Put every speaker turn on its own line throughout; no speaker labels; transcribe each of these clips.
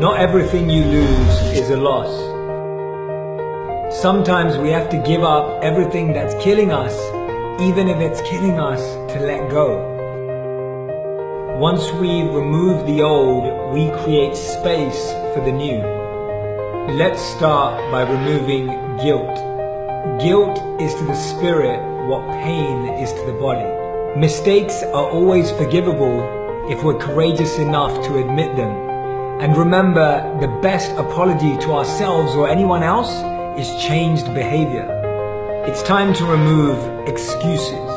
Not everything you lose is a loss. Sometimes we have to give up everything that's killing us, even if it's killing us, to let go. Once we remove the old, we create space for the new. Let's start by removing guilt. Guilt is to the spirit what pain is to the body. Mistakes are always forgivable if we're courageous enough to admit them. And remember, the best apology to ourselves or anyone else is changed behavior. It's time to remove excuses.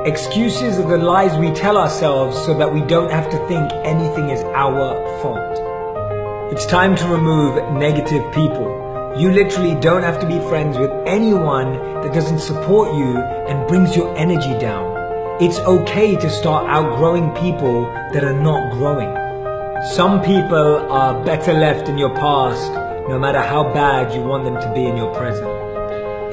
Excuses are the lies we tell ourselves so that we don't have to think anything is our fault. It's time to remove negative people. You literally don't have to be friends with anyone that doesn't support you and brings your energy down. It's okay to start outgrowing people that are not growing. Some people are better left in your past, no matter how bad you want them to be in your present.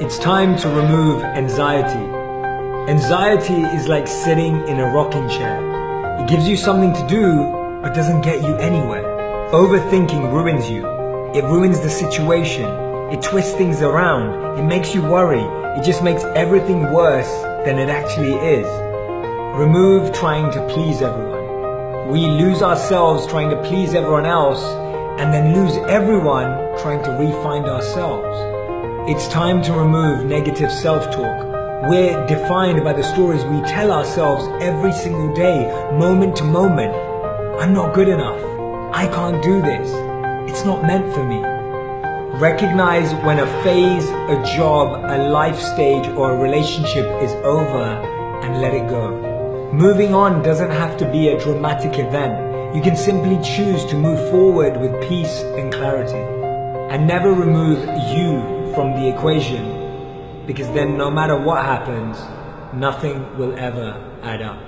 It's time to remove anxiety. Anxiety is like sitting in a rocking chair. It gives you something to do, but doesn't get you anywhere. Overthinking ruins you. It ruins the situation. It twists things around. It makes you worry. It just makes everything worse than it actually is. Remove trying to please everyone. We lose ourselves trying to please everyone else, and then lose everyone trying to re-find ourselves. It's time to remove negative self-talk. We're defined by the stories we tell ourselves every single day, moment to moment. I'm not good enough. I can't do this. It's not meant for me. Recognize when a phase, a job, a life stage, or a relationship is over and let it go. Moving on doesn't have to be a dramatic event. You can simply choose to move forward with peace and clarity. And never remove you from the equation, because then no matter what happens, nothing will ever add up.